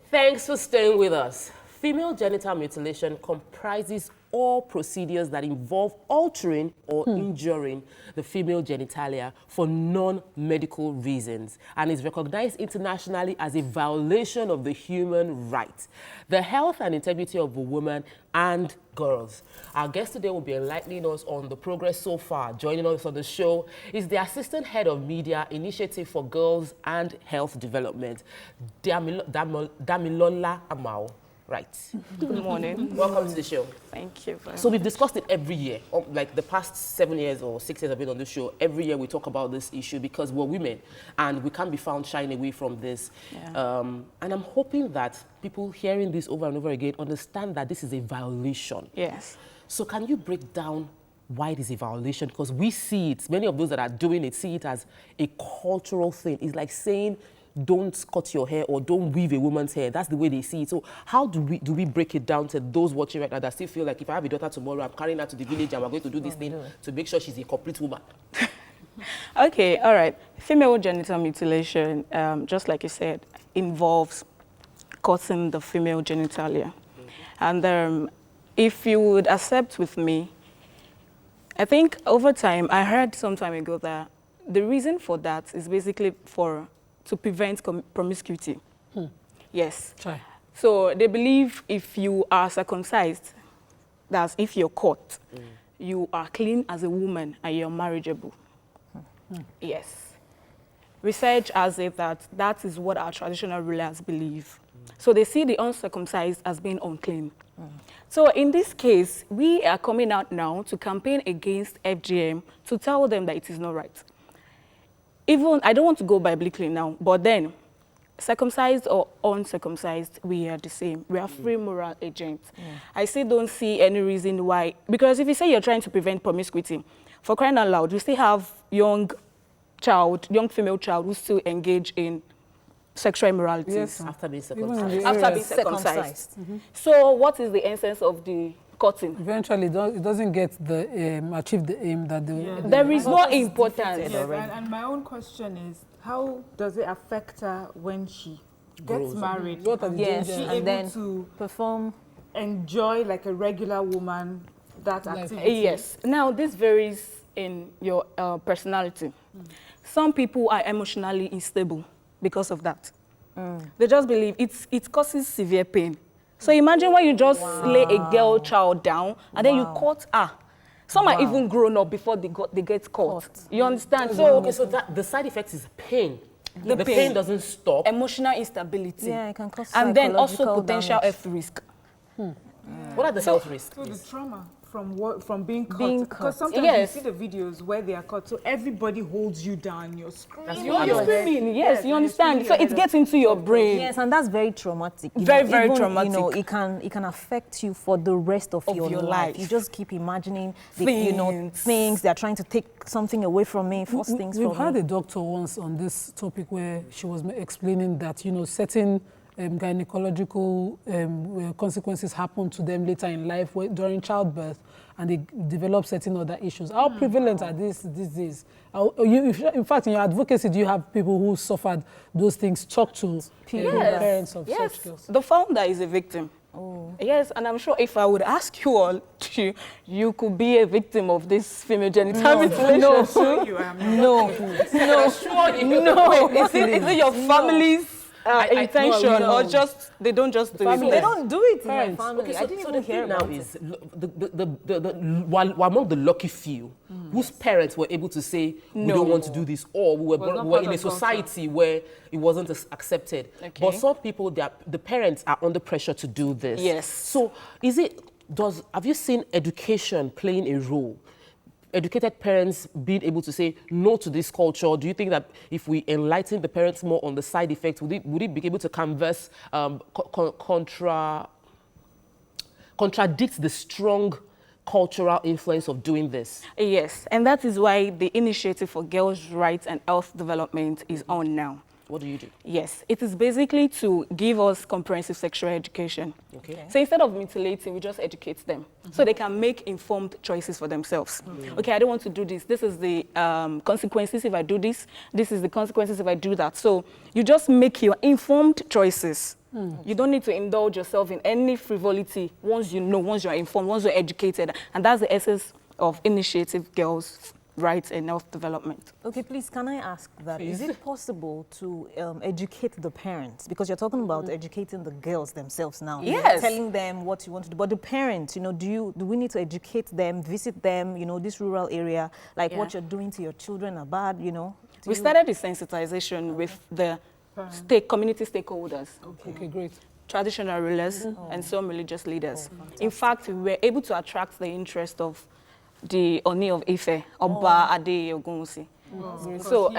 Thanks for staying with us. Female genital mutilation comprises all procedures that involve altering or injuring the female genitalia for non-medical reasons and is recognized internationally as a violation of the human right, the health and integrity of a woman and girls. Our guest today will be enlightening us on the progress so far. Joining us on the show is the Assistant Head of Media Initiative for Girls and Health Development, Damilola Amoo. Right. Good morning. Welcome to the show. Thank you. So we've discussed it every year. Like the past 7 years or 6 years I've been on the show, every year we talk about this issue because we're women and we can't be found shying away from this. Yeah. And I'm hoping that people hearing this over and over again understand that this is a violation. Yes. So can you break down why it is a violation? Because we see it, many of those that are doing it see it as a cultural thing. It's like saying, don't cut your hair or don't weave a woman's hair. That's the way they see it. So how do we break it down to those watching right now that still feel like if I have a daughter tomorrow, I'm carrying her to the village and we're going to do this thing to make sure she's a complete woman? Okay, all right. Female genital mutilation, just like you said, involves cutting the female genitalia. And if you would accept with me, I think over time, I heard some time ago that the reason for that is basically to prevent promiscuity. Yes. Try. So they believe if you are circumcised, that's if you're caught, you are clean as a woman and you're marriageable. Yes. Research has it that is what our traditional rulers believe. So they see the uncircumcised as being unclean. So in this case, we are coming out now to campaign against FGM to tell them that it is not right. Even, I don't want to go biblically now, but then, circumcised or uncircumcised, we are the same. We are free moral agents. I still don't see any reason why, because if you say you're trying to prevent promiscuity, for crying out loud, we still have young female child who still engage in sexual immoralities. Yes. After being circumcised. After being circumcised. So what is the essence of the cutting? Eventually, it doesn't get achieve the aim that There is no importance. Yes, and my own question is, how does it affect her when she gets married? What are the Is dangers? she and able then to perform. enjoy like a regular woman that activity? Yes. Now, this varies in your personality. Some people are emotionally unstable because of that. They just believe it causes severe pain. So imagine when you just lay a girl child down and then you cut her. Some are even grown up before they get caught. You understand? So Okay, so the side effect is pain. The The pain. pain doesn't stop. emotional instability. Yeah, it can cause And then also psychological potential damage. health risk. What are the health risks? So the trauma from being cut. Being Because cut. sometimes Yes. you see the videos where they are cut, so everybody holds you down, you're screaming. You're screaming, yes, you and understand. you're So screaming it gets into your brain. Yes, and that's very traumatic. You Very, know, very even, traumatic. You know, it can affect you for the rest of your life. You just keep imagining, things. They're trying to take something away from me, force things We've from had me. me. a doctor once on this topic where she was explaining that, certain gynecological consequences happen to them later in life during childbirth, and they develop certain other issues. How prevalent are these days? In fact, in your advocacy, do you have people who suffered those things talk to parents of such girls? The founder is a victim. Yes, and I'm sure if I would ask you all, you could be a victim of this female genital mutilation. No, you are not. Is it your family's intention or just they don't just do it? They don't do it in my Parents. family. Okay, I didn't even hear now about is it. while among the lucky few whose parents were able to say we don't want to do this, or we were in a society where it wasn't accepted. Okay. But some people, the parents are under pressure to do this. Yes. So have you seen education playing a role? Educated parents being able to say no to this culture? Do you think that if we enlighten the parents more on the side effects, would it be able to converse, contradict the strong cultural influence of doing this? Yes, and that is why the Initiative for Girls' Rights and Health Development is on now. What do you do? Yes, it is basically to give us comprehensive sexual education. Okay. So instead of mutilating, we just educate them so they can make informed choices for themselves. Okay, I don't want to do this. This is the consequences if I do this. This is the consequences if I do that. So you just make your informed choices You don't need to indulge yourself in any frivolity once you know, once you're informed, once you're educated. And that's the essence of Initiative Girls' Rights and Health Development. Okay, please, can I ask that? Is it possible to educate the parents? Because you're talking about educating the girls themselves now. Yes. Telling them what you want to do. But the parents, you know, do we need to educate them, visit them, you know, this rural area, like what you're doing to your children are bad, you know? We started the sensitization with the community stakeholders. Okay, great. Traditional rulers and some religious leaders. In fact, we were able to attract the interest of the Oni of Ife, Oba Ade Ogunwusi. So,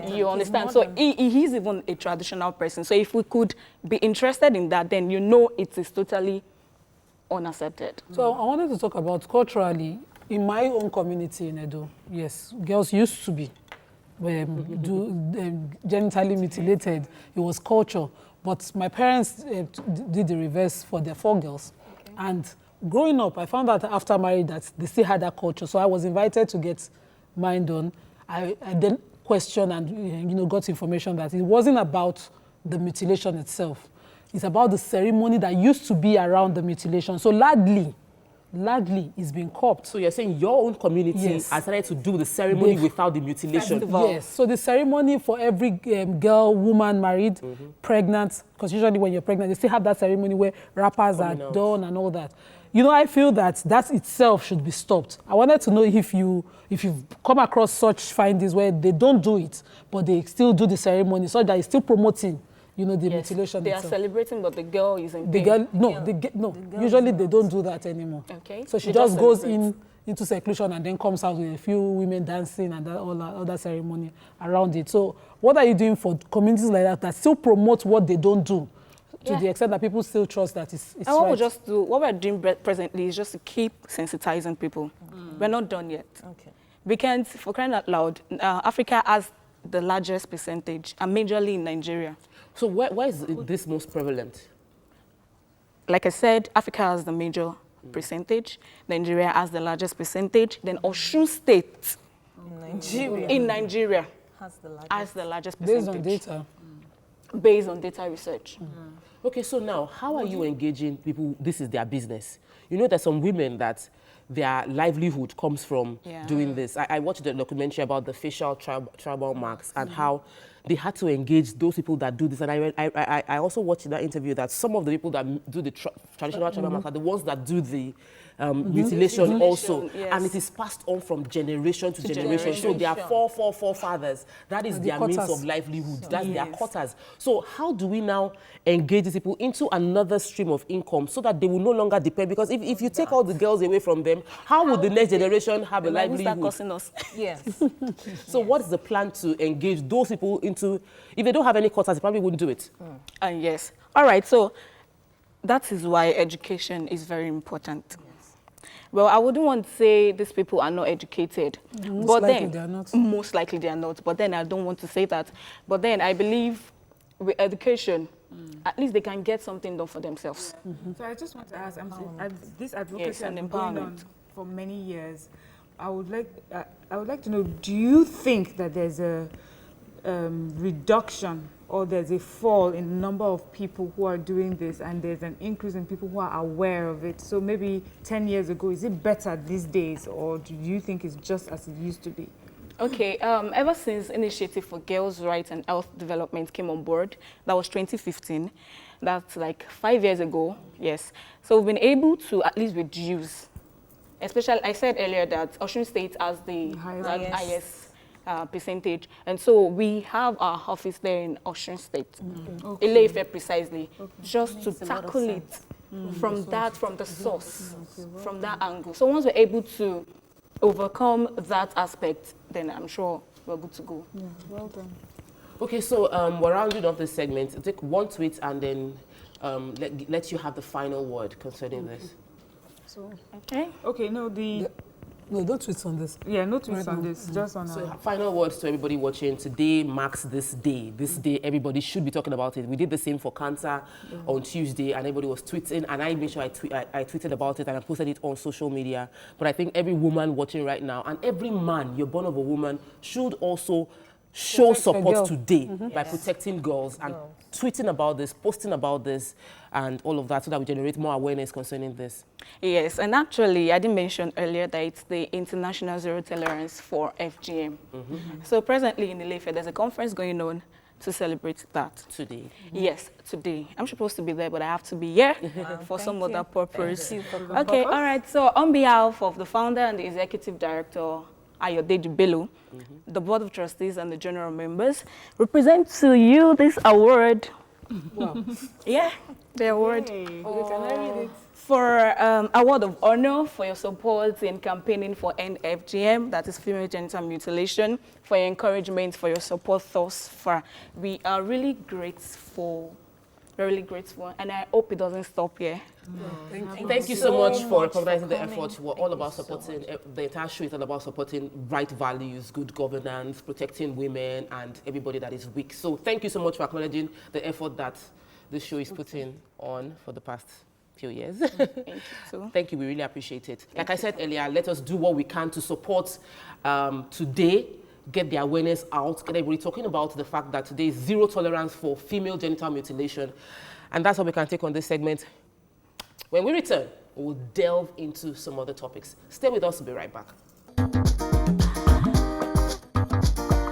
you understand? So, he's even a traditional person. So, if we could be interested in that, then you know it is totally unaccepted. So, I wanted to talk about culturally, in my own community in Edo, yes, girls used to be genitally mutilated. It was culture. But my parents did the reverse for their 4 girls. And growing up, I found out after marriage that they still had that culture. So I was invited to get mine done. I then questioned and you know, got information that it wasn't about the mutilation itself. It's about the ceremony that used to be around the mutilation. So largely it's been copped. So you're saying your own community has started to do the ceremony without the mutilation? Yes. So the ceremony for every girl, woman married, pregnant, because usually when you're pregnant, they still have that ceremony where wrappers are done and all that. You know, I feel that itself should be stopped. I wanted to know if you've come across such findings where they don't do it, but they still do the ceremony, so that it's still promoting, you know, the mutilation they itself. Are celebrating, but the girl is in the pain. girl, usually they don't do that anymore. Okay. So she just goes into seclusion and then comes out with a few women dancing and all that other ceremony around it. So what are you doing for communities like that still promote what they don't do? To the extent that people still trust that it's and right. What we're doing presently is just to keep sensitizing people. We're not done yet. Okay. We can't, for crying out loud, Africa has the largest percentage, and majorly in Nigeria. So where is this most prevalent? Like I said, Africa has the major percentage. Nigeria has the largest percentage. Then Osun State in Nigeria has the largest percentage. Based on data. Based on data research. Okay, so now, how are you engaging people? This is their business. You know, there's some women that their livelihood comes from doing this. I watched a documentary about the facial tribal marks and how they had to engage those people that do this. And I also watched in that interview that some of the people that do the traditional tribal marks are the ones that do the mutilation also. Yes. And it is passed on from generation to generation. So there are four fathers. That is their means of livelihood. That's their quotas. So how do we now engage these people into another stream of income so that they will no longer depend? Because if you take all the girls away from them, how will the next generation have a livelihood? Costing us? Yes. So what is the plan to engage those people into, if they don't have any quotas, they probably wouldn't do it? Yes. All right, so that is why education is very important. Well, I wouldn't want to say these people are not educated. Most likely they are not. Most likely they are not. But then I don't want to say that. But then I believe with education, at least they can get something done for themselves. So I just want to ask, this advocacy has been going on for many years. I would like to know, do you think that there's a reduction or there's a fall in the number of people who are doing this, and there's an increase in people who are aware of it? So maybe 10 years ago, is it better these days, or do you think it's just as it used to be? Okay, ever since Initiative for Girls' Rights and Health Development came on board, that was 2015, that's like 5 years ago, yes. So we've been able to at least reduce, especially, I said earlier that Osun State has the highest percentage, and so we have our office there in Osun State, Ile-Ife precisely, just to tackle it from the source, from that angle. So once we're able to overcome that aspect, then I'm sure we're good to go. Yeah, well done. Okay, so we're rounding off this segment. I'll take one tweet and then let you have the final word concerning this. So, okay, no, don't tweet on this. Yeah, no tweets on this, just on So final words to everybody watching. Today marks this day. This day, everybody should be talking about it. We did the same for cancer on Tuesday, and everybody was tweeting, and I made sure I tweeted about it, and I posted it on social media. But I think every woman watching right now, and every man, you're born of a woman, should also show support today by protecting girls and tweeting about this, posting about this, and all of that so that we generate more awareness concerning this? Yes, and actually, I did mention earlier that it's the International Zero Tolerance for FGM. So presently in Ile-Ife, there's a conference going on to celebrate that. Today? Yes, today. I'm supposed to be there, but I have to be here for some other purpose. Okay, all right. So on behalf of the founder and the executive director, Ayodele Bello, the board of trustees and the general members, we present to you this award. Wow. Yeah, the award. Hey, can I read it? For award of honor for your support in campaigning for End FGM, that is female genital mutilation, for your encouragement, for your support thus far. We are really grateful, really grateful, and I hope it doesn't stop here. Thank you so much for recognizing the effort. We're all about supporting, the entire show is all about supporting right values, good governance, protecting women and everybody that is weak. So thank you so much for acknowledging the effort that this show is putting on for the past few years. Thank you too. Thank you, we really appreciate it. Like I said earlier, let us do what we can to support today, get the awareness out, get everybody talking about the fact that today is zero tolerance for female genital mutilation. And that's what we can take on this segment. When we return, we'll delve into some other topics. Stay with us, we'll be right back.